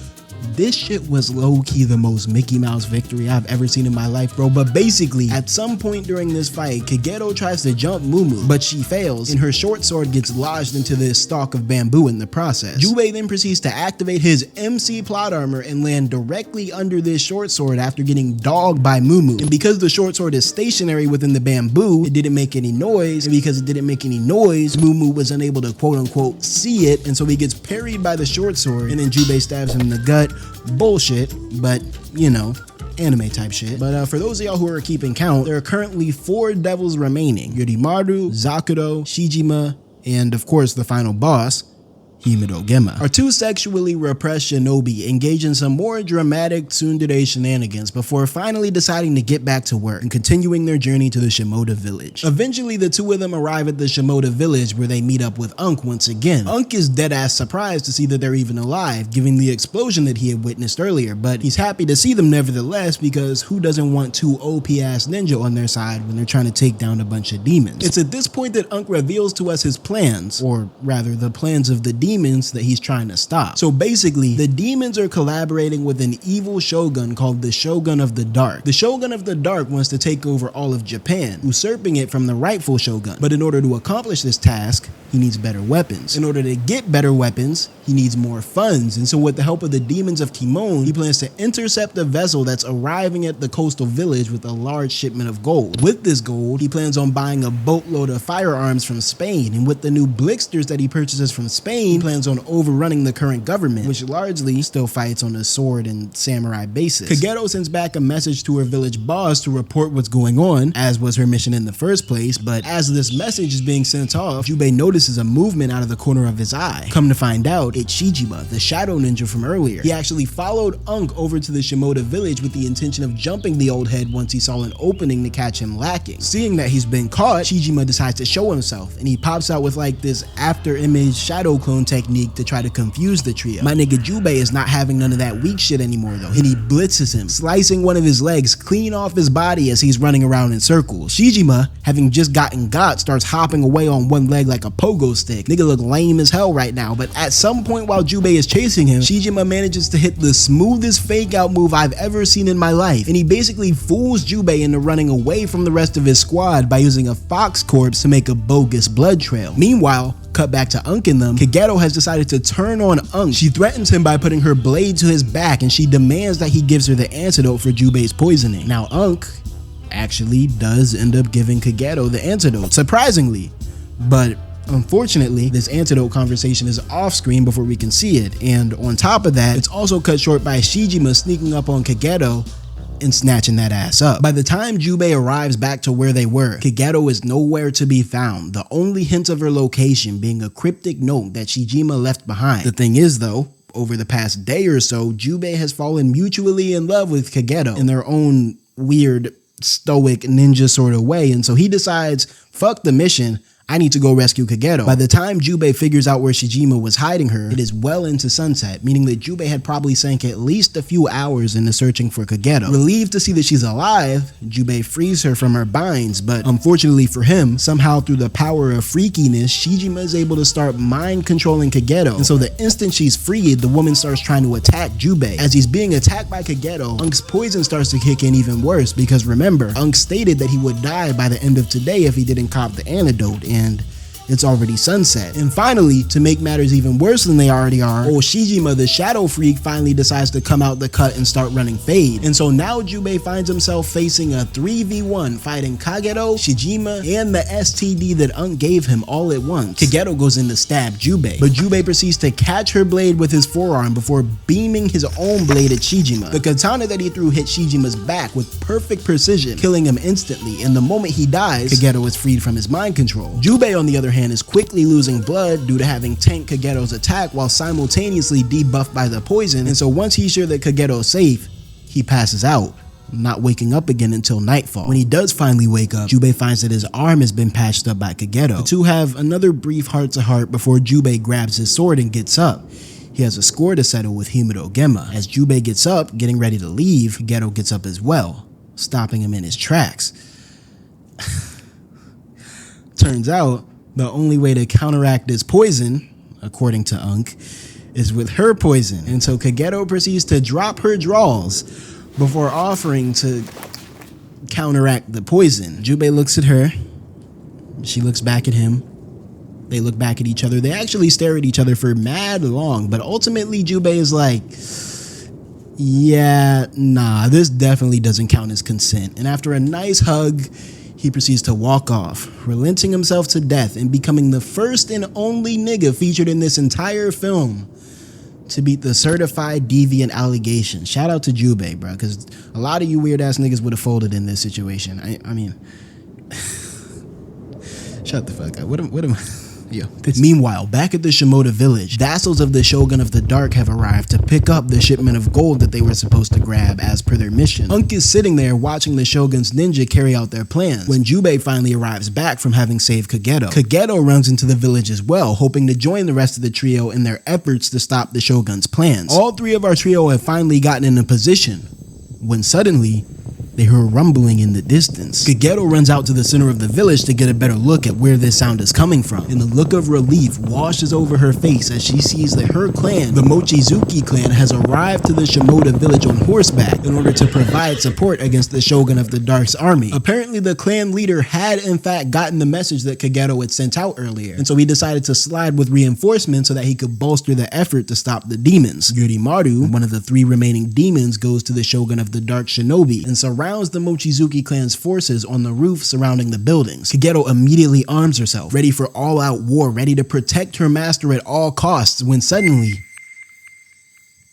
this shit was low-key the most Mickey Mouse victory I've ever seen in my life, bro. But basically, at some point during this fight, 𝙏𝙖 tries to jump Mumu, but she fails, and her short sword gets lodged into this stalk of bamboo in the process. 𝙏𝙖 then proceeds to activate his MC plot armor and land directly under this short sword after getting dogged by Mumu. And because the short sword is stationary within the bamboo, it didn't make any noise, and because it didn't make any noise, Mumu was unable to quote-unquote see it, and so he gets parried by the short sword, and then 𝙏𝙖 stabs him in the gut. Bullshit, but you know, anime type shit. But for those of y'all who are keeping count, there are currently 4 devils remaining: Yorimaru, Zakuro, Shijima, and of course the final boss, 𝙏𝙗. Our 2 sexually repressed shinobi engage in some more dramatic tsundere shenanigans before finally deciding to get back to work and continuing their journey to the Shimoda village. Eventually, the 2 of them arrive at the Shimoda village where they meet up with 𝙏𝙀 once again. 𝙏𝙀 is dead-ass surprised to see that they're even alive, given the explosion that he had witnessed earlier, but he's happy to see them nevertheless because who doesn't want 2 OP-ass ninja on their side when they're trying to take down a bunch of demons? It's at this point that 𝙏𝙀 reveals to us his plans, or rather the plans of the demons that he's trying to stop. So basically, the demons are collaborating with an evil shogun called the Shogun of the Dark. The Shogun of the Dark wants to take over all of Japan, usurping it from the rightful shogun. But in order to accomplish this task, he needs better weapons. In order to get better weapons, he needs more funds. And so with the help of the demons of Timon, he plans to intercept a vessel that's arriving at the coastal village with a large shipment of gold. With this gold, he plans on buying a boatload of firearms from Spain. And with the new blixters that he purchases from Spain, he plans on overrunning the current government, which largely still fights on a sword and samurai basis. 𝙏𝙗 sends back a message to her village boss to report what's going on, as was her mission in the first place, but as this message is being sent off, 𝙏𝙖 notices a movement out of the corner of his eye. Come to find out, it's Shijima, the shadow ninja from earlier. He actually followed 𝙏𝙀 over to the Shimoda village with the intention of jumping the old head once he saw an opening to catch him lacking. Seeing that he's been caught, Shijima decides to show himself, and he pops out with like this after image shadow clone technique to try to confuse the trio. My nigga 𝙏𝙖 is not having none of that weak shit anymore though, and he blitzes him, slicing one of his legs clean off his body as he's running around in circles. Shijima, having just gotten got, starts hopping away on one leg like a pogo stick. Nigga look lame as hell right now, but at some point while 𝙏𝙖 is chasing him, Shijima manages to hit the smoothest fake out move I've ever seen in my life, and he basically fools 𝙏𝙖 into running away from the rest of his squad by using a fox corpse to make a bogus blood trail. Meanwhile, cut back to 𝙏𝙀 and them, 𝙏𝙗 has decided to turn on 𝙏𝙀. She threatens him by putting her blade to his back, and she demands that he gives her the antidote for 𝙏𝙖's poisoning. Now 𝙏𝙀 actually does end up giving 𝙏𝙗 the antidote, surprisingly, but unfortunately, this antidote conversation is off screen before we can see it, and on top of that, it's also cut short by Shijima sneaking up on 𝙏𝙗 and snatching that ass up. By the time 𝙏𝙖 arrives back to where they were, 𝙏𝙗 is nowhere to be found, the only hint of her location being a cryptic note that Shijima left behind. The thing is though, over the past day or so, 𝙏𝙖 has fallen mutually in love with 𝙏𝙗 in their own weird, stoic, ninja sort of way, and so he decides, fuck the mission, I need to go rescue 𝙏𝙗. By the time 𝙏𝙖 figures out where Shijima was hiding her, it is well into sunset, meaning that 𝙏𝙖 had probably sank at least a few hours into searching for 𝙏𝙗. Relieved to see that she's alive, 𝙏𝙖 frees her from her binds, but unfortunately for him, somehow through the power of freakiness, Shijima is able to start mind controlling 𝙏𝙗. And so the instant she's freed, the woman starts trying to attack 𝙏𝙖. As he's being attacked by 𝙏𝙗, 𝙏𝙀's poison starts to kick in even worse, because remember, 𝙏𝙀 stated that he would die by the end of today if he didn't cop the antidote, and it's already sunset. And finally, to make matters even worse than they already are, old 𝙏𝙖𝙡, the shadow freak, finally decides to come out the cut and start running Fade. And so now 𝙏𝙖𝙡 finds himself facing a 3v1 fighting Kagero, 𝙏𝙖𝙡, and the STD that 𝙏𝙀 gave him all at once. Kagero goes in to stab 𝙏𝙖𝙡, but 𝙏𝙖𝙡 proceeds to catch her blade with his forearm before beaming his own blade at 𝙏𝙖𝙡. The katana that he threw hit 𝙏𝙖𝙡's back with perfect precision, killing him instantly, and the moment he dies, Kagero is freed from his mind control. 𝙏𝙖𝙡, on the other hand, is quickly losing blood due to having tanked Kagero's attack while simultaneously debuffed by the poison, and so once he's sure that Kagero is safe, he passes out, not waking up again until nightfall. When he does finally wake up, 𝙏𝙖𝙡 finds that his arm has been patched up by Kagero. The two have another brief heart-to-heart before 𝙏𝙖𝙡 grabs his sword and gets up. He has a score to settle with 𝙏𝙗𝙏. As 𝙏𝙖𝙡 gets up, getting ready to leave, Kagero gets up as well, stopping him in his tracks. Turns out, the only way to counteract this poison, according to 𝙏𝙀, is with her poison. And so Kagero proceeds to drop her draws before offering to counteract the poison. 𝙏𝙖𝙡 looks at her. She looks back at him. They look back at each other. They actually stare at each other for mad long, but ultimately 𝙏𝙖𝙡 is like, yeah, nah, this definitely doesn't count as consent. And after a nice hug, he proceeds to walk off, relenting himself to death and becoming the first and only nigga featured in this entire film to beat the certified deviant allegation. Shout out to 𝙏𝙖𝙡, bro, because a lot of you weird ass niggas would have folded in this situation. I mean, shut the fuck up. What am I? Yo. Meanwhile, back at the Shimoda village, vassals of the Shogun of the Dark have arrived to pick up the shipment of gold that they were supposed to grab as per their mission. 𝙏𝙀 is sitting there watching the Shogun's ninja carry out their plans when 𝙏𝙖𝙡 finally arrives back from having saved Kagero. Kagero runs into the village as well, hoping to join the rest of the trio in their efforts to stop the Shogun's plans. All three of our trio have finally gotten in a position when suddenly they hear rumbling in the distance. Kagero runs out to the center of the village to get a better look at where this sound is coming from, and the look of relief washes over her face as she sees that her clan, the Mochizuki clan, has arrived to the Shimoda village on horseback in order to provide support against the Shogun of the Dark's army. Apparently the clan leader had in fact gotten the message that Kagero had sent out earlier, and so he decided to slide with reinforcements so that he could bolster the effort to stop the demons. Yurimaru, one of the three remaining demons, goes to the Shogun of the Dark shinobi and surrounds the Mochizuki clan's forces on the roof surrounding the buildings. Kagero immediately arms herself, ready for all-out war, ready to protect her master at all costs, when suddenly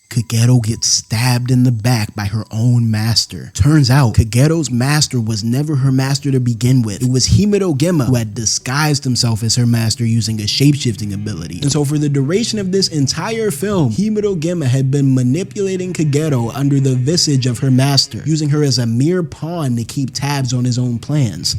Kagero gets stabbed in the back by her own master. Turns out, Kagero's master was never her master to begin with. It was 𝙏𝙗𝙏 who had disguised himself as her master using a shapeshifting ability. And so for the duration of this entire film, 𝙏𝙗𝙏 had been manipulating Kagero under the visage of her master, using her as a mere pawn to keep tabs on his own plans.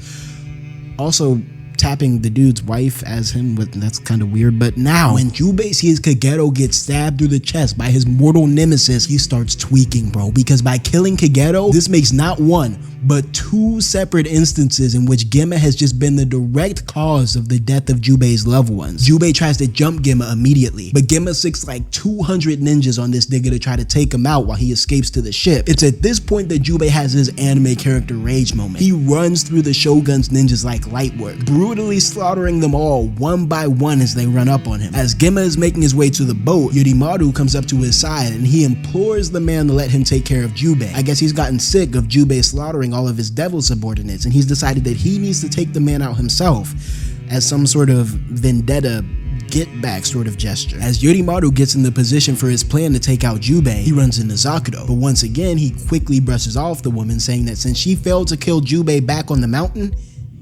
Also, tapping the dude's wife as him, that's kind of weird. But now, when 𝙏𝙖𝙏 sees Kagero get stabbed through the chest by his mortal nemesis, he starts tweaking, bro, because by killing Kagero, this makes not one, but two separate instances in which 𝙏𝙏 has just been the direct cause of the death of 𝙏𝙖𝙏's loved ones. 𝙏𝙖 tries to jump 𝙏𝙏 immediately, but 𝙏𝙏 sinks like 200 ninjas on this nigga to try to take him out while he escapes to the ship. It's at this point that 𝙏𝙖 has his anime character rage moment. He runs through the Shogun's ninjas like light work, brutally slaughtering them all one by one as they run up on him. As 𝙏𝙏 is making his way to the boat, Yurimaru comes up to his side and he implores the man to let him take care of 𝙏𝙖. I guess he's gotten sick of 𝙏𝙖 slaughtering all of his devil subordinates, and he's decided that he needs to take the man out himself as some sort of vendetta get back sort of gesture. As Yurimaru gets in the position for his plan to take out 𝙏𝙖, he runs into Zakuro, but once again he quickly brushes off the woman, saying that since she failed to kill 𝙏𝙖 back on the mountain,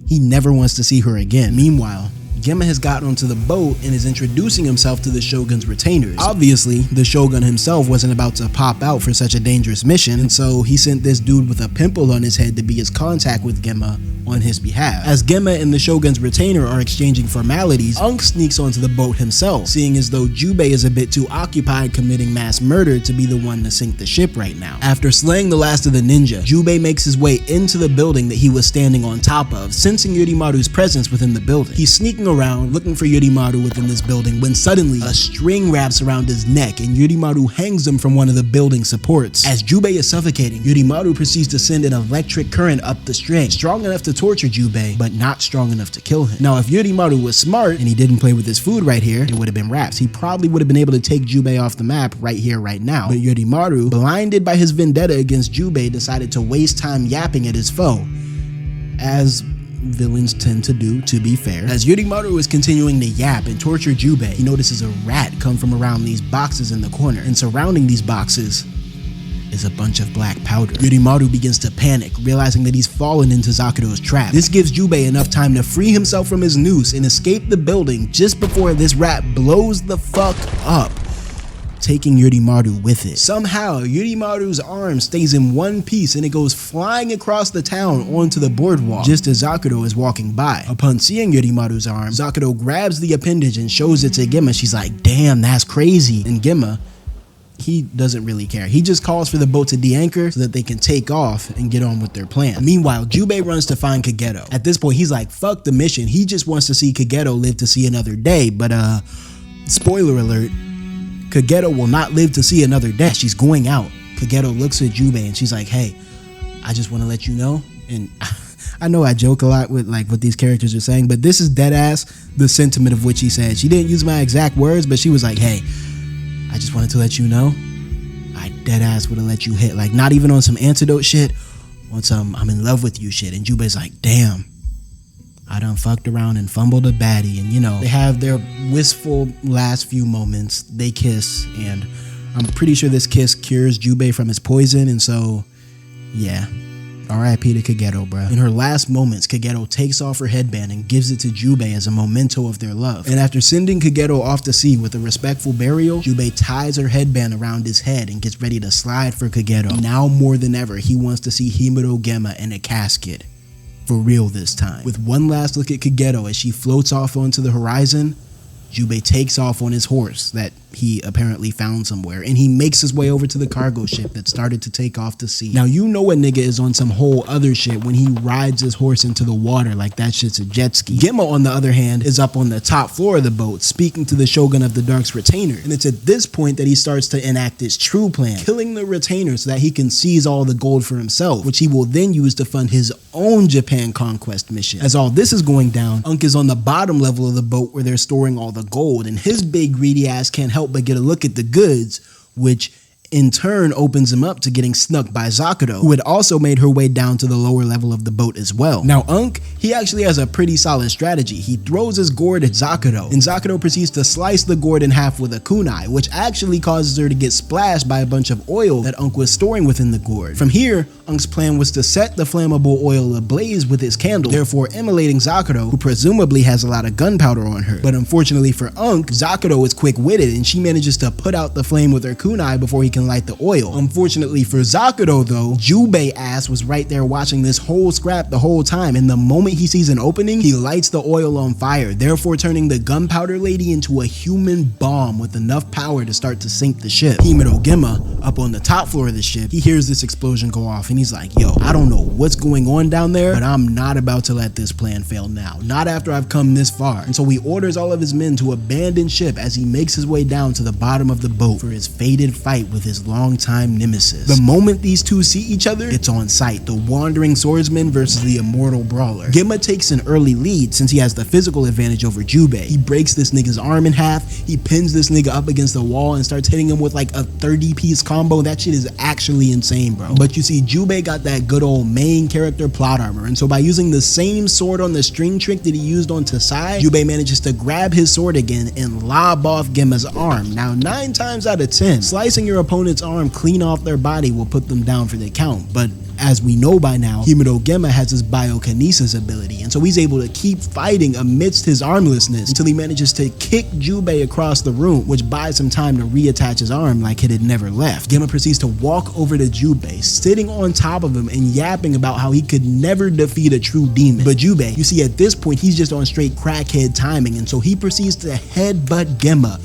he never wants to see her again. Meanwhile, 𝙏𝙏 has gotten onto the boat and is introducing himself to the Shogun's retainers. Obviously, the Shogun himself wasn't about to pop out for such a dangerous mission, and so he sent this dude with a pimple on his head to be his contact with 𝙏𝙏 on his behalf. As 𝙏𝙏 and the Shogun's retainer are exchanging formalities, 𝙏𝙀 sneaks onto the boat himself, seeing as though 𝙏𝙖 is a bit too occupied committing mass murder to be the one to sink the ship right now. After slaying the last of the ninja, 𝙏𝙖 makes his way into the building that he was standing on top of, sensing Yurimaru's presence within the building. He's sneaking around looking for Yurimaru within this building when suddenly a string wraps around his neck and Yurimaru hangs him from one of the building supports. As Jubei is suffocating, Yurimaru proceeds to send an electric current up the string, strong enough to torture Jubei, but not strong enough to kill him. Now, if Yurimaru was smart and he didn't play with his food right here, it would have been wraps. He probably would have been able to take Jubei off the map right here, right now. But Yurimaru, blinded by his vendetta against Jubei, decided to waste time yapping at his foe, as villains tend to do, to be fair. As Yurimaru is continuing to yap and torture Jubei, he notices a rat come from around these boxes in the corner, and surrounding these boxes is a bunch of black powder. Yurimaru begins to panic, realizing that he's fallen into Zakudo's trap. This gives Jubei enough time to free himself from his noose and escape the building just before this rat blows the fuck up, taking Yurimaru with it. Somehow, Yurimaru's arm stays in one piece and it goes flying across the town onto the boardwalk just as Zakudo is walking by. Upon seeing Yurimaru's arm, Zakudo grabs the appendage and shows it to Gemma. She's like, damn, that's crazy. And Gemma, he doesn't really care. He just calls for the boat to de-anchor so that they can take off and get on with their plan. Meanwhile, Jubei runs to find Kageto. At this point, he's like, fuck the mission. He just wants to see Kageto live to see another day. But spoiler alert, Kageto will not live to see another day. She's going out. Kageto looks at Jubei and she's like, hey, I just want to let you know. And I know I joke a lot with like what these characters are saying, but this is dead ass the sentiment of what she said. She didn't use my exact words, but she was like, hey, I just wanted to let you know, I dead ass would have let you hit. Like, not even on some antidote shit, on some I'm in love with you shit. And Jubei's like, damn, I done fucked around and fumbled a baddie. And you know, they have their wistful last few moments. They kiss, and I'm pretty sure this kiss cures Jubei from his poison. And so, yeah, R.I.P. to Kageto, bruh. In her last moments, Kageto takes off her headband and gives it to Jubei as a memento of their love. And after sending Kageto off to sea with a respectful burial, Jubei ties her headband around his head and gets ready to slide for Kageto. Now more than ever, he wants to see Himuro Gemma in a casket. For real this time. With one last look at Kageto as she floats off onto the horizon, Jubei takes off on his horse that he apparently found somewhere, and he makes his way over to the cargo ship that started to take off to sea. Now, you know a nigga is on some whole other shit when he rides his horse into the water like that shit's a jet ski. Gemma, on the other hand, is up on the top floor of the boat speaking to the Shogun of the Dark's retainer, and it's at this point that he starts to enact his true plan, killing the retainer so that he can seize all the gold for himself, which he will then use to fund his own Japan conquest mission. As all this is going down, Unk is on the bottom level of the boat where they're storing all the gold, and his big greedy ass can't help but get a look at the goods, which in turn opens him up to getting snuck by Zakudo, who had also made her way down to the lower level of the boat as well. Now Unk, he actually has a pretty solid strategy. He throws his gourd at Zakudo, and Zakudo proceeds to slice the gourd in half with a kunai, which actually causes her to get splashed by a bunch of oil that Unk was storing within the gourd. From here, Unk's plan was to set the flammable oil ablaze with his candle, therefore immolating Zakudo, who presumably has a lot of gunpowder on her. But unfortunately for Unk, Zakudo is quick-witted and she manages to put out the flame with her kunai before he can light the oil. Unfortunately for Zakudo though, Jubei ass was right there watching this whole scrap the whole time, and the moment he sees an opening, he lights the oil on fire, therefore turning the gunpowder lady into a human bomb with enough power to start to sink the ship. Himuro Gemma, up on the top floor of the ship, he hears this explosion go off and he's like, yo, I don't know what's going on down there, but I'm not about to let this plan fail now. Not after I've come this far. And so he orders all of his men to abandon ship as he makes his way down to the bottom of the boat for his fated fight with his longtime nemesis. The moment these two see each other, it's on sight. The wandering swordsman versus the immortal brawler. Gemma takes an early lead since he has the physical advantage over Jubei. He breaks this nigga's arm in half, he pins this nigga up against the wall and starts hitting him with like a 30-piece combo. That shit is actually insane, bro. But you see, Jubei got that good old main character plot armor, and so by using the same sword on the string trick that he used on Tasai, Jubei manages to grab his sword again and lob off Gemma's arm. Now 9 times out of 10, slicing your opponent's arm clean off their body will put them down for the count, but as we know by now, Himuro Gemma has his biokinesis ability, and so he's able to keep fighting amidst his armlessness until he manages to kick Jubei across the room, which buys him time to reattach his arm like it had never left. Gemma proceeds to walk over to Jubei, sitting on top of him and yapping about how he could never defeat a true demon. But Jubei, you see, at this point, he's just on straight crackhead timing, and so he proceeds to headbutt Gemma,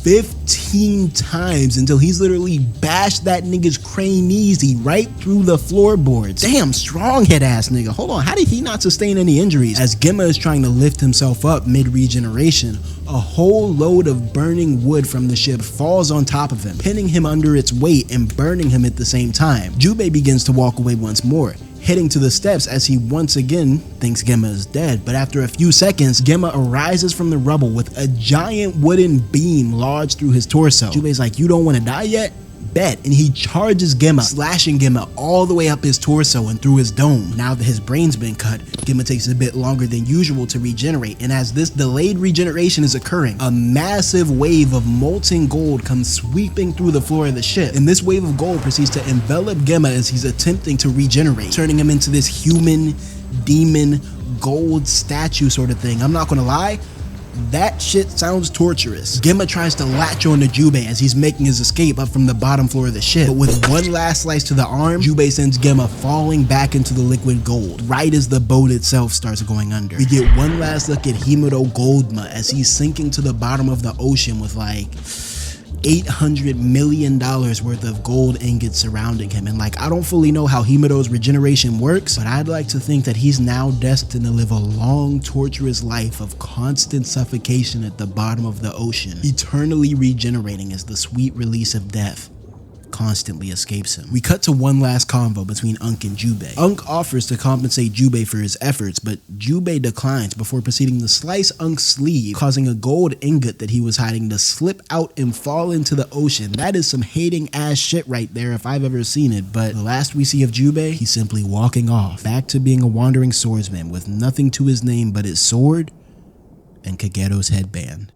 15 times until he's literally bashed that nigga's craniese right through the floorboards. Damn, strong head ass nigga. Hold on, how did he not sustain any injuries? As 𝙏𝙖𝙡 is trying to lift himself up mid-regeneration, a whole load of burning wood from the ship falls on top of him, pinning him under its weight and burning him at the same time. 𝙏𝙖𝙡 begins to walk away once more, heading to the steps as he once again thinks 𝙏𝙖𝙡 is dead. But after a few seconds, 𝙏𝙖𝙡 arises from the rubble with a giant wooden beam lodged through his torso. 𝙏𝙖𝙡's like, you don't want to die yet? Bet. And he charges 𝙏𝙖𝙡, slashing 𝙏𝙖𝙡 all the way up his torso and through his dome. Now that his brain's been cut, 𝙏𝙖𝙡 takes a bit longer than usual to regenerate, and as this delayed regeneration is occurring, a massive wave of molten gold comes sweeping through the floor of the ship, and this wave of gold proceeds to envelop 𝙏𝙖𝙡 as he's attempting to regenerate, turning him into this human, demon, gold statue sort of thing. I'm not gonna lie, that shit sounds torturous. 𝙏𝙖𝙡 tries to latch on to 𝙏𝙖𝙡 as he's making his escape up from the bottom floor of the ship, but with one last slice to the arm, 𝙏𝙖𝙡 sends 𝙏𝙖𝙡 falling back into the liquid gold, right as the boat itself starts going under. We get one last look at 𝙏𝙖𝙡 Goldma as he's sinking to the bottom of the ocean with like $800 million worth of gold ingots surrounding him. And like, I don't fully know how 𝙏𝙖𝙡's regeneration works, but I'd like to think that he's now destined to live a long, torturous life of constant suffocation at the bottom of the ocean, eternally regenerating as the sweet release of death constantly escapes him. We cut to one last convo between 𝙏𝙡 and 𝙏𝙖𝙡. 𝙏𝙡 offers to compensate 𝙏𝙖𝙡 for his efforts, but 𝙏𝙖𝙡 declines before proceeding to slice 𝙏𝙡's sleeve, causing a gold ingot that he was hiding to slip out and fall into the ocean. That is some hating ass shit right there if I've ever seen it. But the last we see of 𝙏𝙖𝙡, he's simply walking off, back to being a wandering swordsman with nothing to his name but his sword and Kagero's headband.